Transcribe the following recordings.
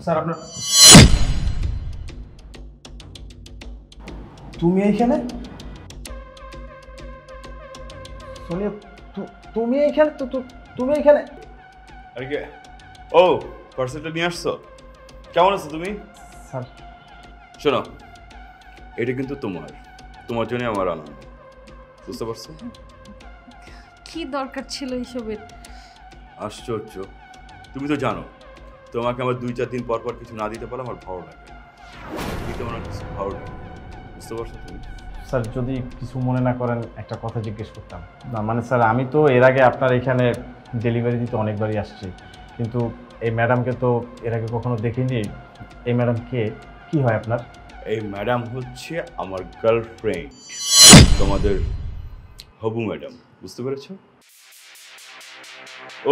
Sir আপনার তুমি এইখানে সোনিয়া তুমি এইখানে তুমি এইখানে আরে কি ও পার্সেলটা নিয়ে আসছো কেমন আছো তুমি স্যার শোনো এটা কিন্তু তোমার জন্য আমার আনন্দ বুঝতে পারছো কি দরকার ছিল এইসবের? আশ্চর্য তুমি তো জানো তোমাকে আমার 2-4 দিন পর পর কিছু না দিতে পারলে আমার ভালো লাগে দিতে আমার কিছু ভালো লাগে বুঝতে পারছো তুমি স্যার যদি কিছু মনে না করেন একটা কথা জিজ্ঞেস করতাম না মানে স্যার আমি তো এর আগে আপনার এখানে ডেলিভারি দিতে অনেকবারই আসছি কিন্তু এই ম্যাডামকে তো এর আগে কখনো দেখিনি এই ম্যাডাম কে কি হয় আপনার এই ম্যাডাম হচ্ছে আমার গার্লফ্রেন্ড তোমাদের হবু ম্যাডাম বুঝতে পেরেছো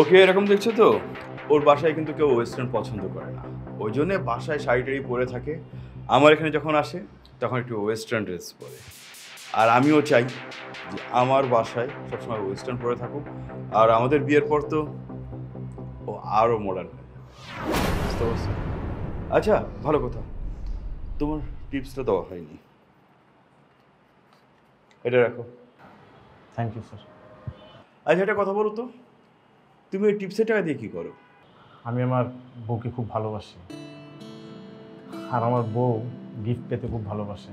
ওকে এরকম দেখছো তো ওর বাসায় কিন্তু কেউ ওয়েস্টার্ন পছন্দ করে না ওই জন্য বাসায় শাড়ি টাড়ি পরে থাকে আমার এখানে যখন আসে তখন একটু ওয়েস্টার্ন ড্রেস পরে আর আমিও চাই যে আমার বাসায় সবসময় ওয়েস্টার্ন পরে থাকুক আর আমাদের বিয়ের পর তো ও আরও মডার্ন হয় বুঝতে পারছো আচ্ছা ভালো কথা তোমার টিপসটা দেওয়া হয়নি এটা রাখো থ্যাংক ইউ স্যার আচ্ছা একটা কথা বলো তো তুমি ওই টিপসের টাকা দিয়ে কী করো আমি আমার বউকে খুব ভালোবাসি আর আমার বউ গিফট পেতে খুব ভালোবাসে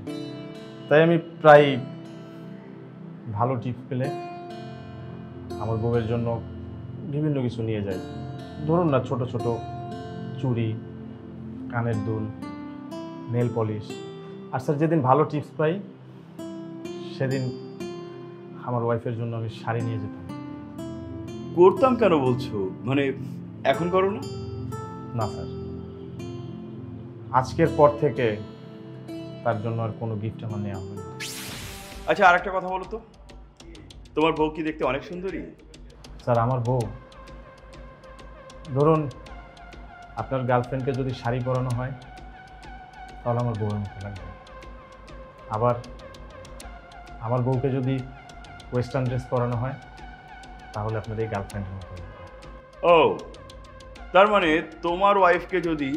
তাই আমি প্রায় ভালো টিপস পেলে আমার বউয়ের জন্য বিভিন্ন কিছু নিয়ে যাই ধরুন না ছোট ছোট চুড়ি কানের দুল নেল পলিশ আর স্যার যেদিন ভালো টিপস পাই সেদিন আমার ওয়াইফের জন্য আমি শাড়ি নিয়ে যেতাম করতাম কেন বলছো মানে এখন করো না না স্যার আজকের পর থেকে তার জন্য আর কোনো গিফট আমার নেওয়া হবে না আচ্ছা আর একটা কথা বলো তো তোমার বউ কি দেখতে অনেক সুন্দরী স্যার আমার বউ ধরুন আপনার গার্লফ্রেন্ডকে যদি শাড়ি পরানো হয় তাহলে আমার বউয়ের মতো লাগবে আবার আমার বউকে যদি ওয়েস্টার্ন ড্রেস পরানো হয় তাহলে আপনার এই গার্লফ্রেন্ডের মতো লাগবে ও তার মানে তোমার ওয়াইফকে যদি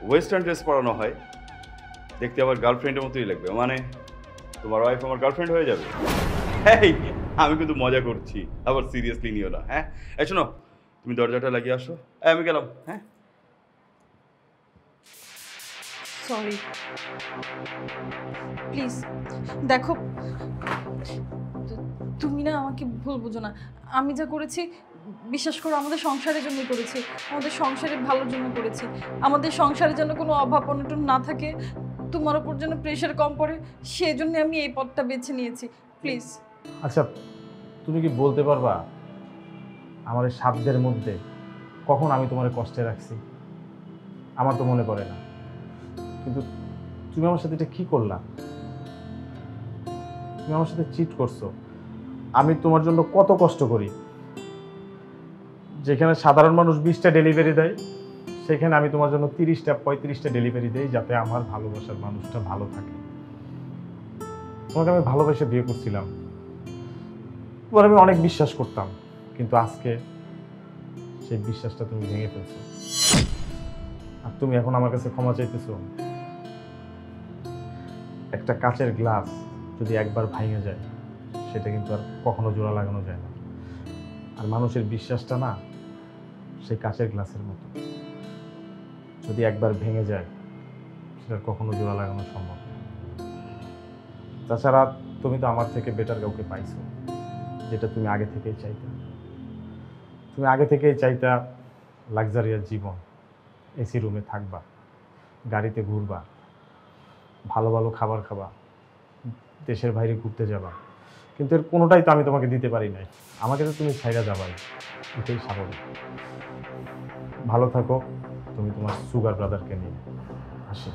ওয়েস্টার্ন ড্রেস পরানো হয় দেখতে আবার গার্লফ্রেন্ডের মতোই লাগবে মানে তোমার ওয়াইফ আমার গার্লফ্রেন্ড হয়ে যাবে এই আমি কিন্তু মজা করছি আবার সিরিয়াসলি নিও না হ্যাঁ এই শোনো তুমি দরজাটা লাগিয়ে আসো আমি গেলাম হ্যাঁ সরি প্লিজ দেখো তুমি না আমাকে ভুল বুঝো না আমি যা করেছি বিশ্বাস করো আমাদের সংসারের জন্য করেছি আমাদের সংসারের ভালোর জন্য করেছি আমাদের সংসারের জন্য কোনো অভাব অনটন না থাকে তোমার উপর যেন প্রেশার কম পড়ে সেই জন্য আমি এই পথটা বেছে নিয়েছি প্লিজ আচ্ছা তুমি কি বলতে পারবা আমার এই সাধ্যের মধ্যে কখন আমি তোমার কষ্টে রাখছি আমার তো মনে পড়ে না কিন্তু তুমি আমার সাথে এটা কি করলা তুমি আমার সাথে চিট করছো আমি তোমার জন্য কত কষ্ট করি যেখানে সাধারণ মানুষ 20টা ডেলিভারি দেয় সেখানে আমি তোমার জন্য 30টা 35টা ডেলিভারি দেই যাতে আমার ভালোবাসার মানুষটা ভালো থাকে তোমাকে আমি ভালোবেসে বিয়ে করছিলাম তোমার আমি অনেক বিশ্বাস করতাম কিন্তু আজকে সেই বিশ্বাসটা তুমি ভেঙে ফেলছো আর তুমি এখন আমার কাছে ক্ষমা চাইতেছো একটা কাচের গ্লাস যদি একবার ভেঙে যায় সেটা কিন্তু আর কখনো জোড়া লাগানো যায় না আর মানুষের বিশ্বাসটা না সেই কাচের গ্লাসের মতো যদি একবার ভেঙে যায় সেটা কখনো জোড়া লাগানো সম্ভব না তাছাড়া তুমি তো আমার থেকে বেটার কাউকে পাইছো যেটা তুমি আগে থেকেই চাইতে তুমি আগে থেকেই চাইতা লাক্সারিয়াস জীবন এসি রুমে থাকবা গাড়িতে ঘুরবা ভালো ভালো খাবার খাবা দেশের বাইরে ঘুরতে যাবা কিন্তু এর কোনোটাই তো আমি তোমাকে দিতে পারি নাই আমাকে তো তুমি ছাইরা যাবাই এটাই স্বাভাবিক ভালো থাকো তুমি তোমার সুগার ব্রাদারকে নিয়ে আসি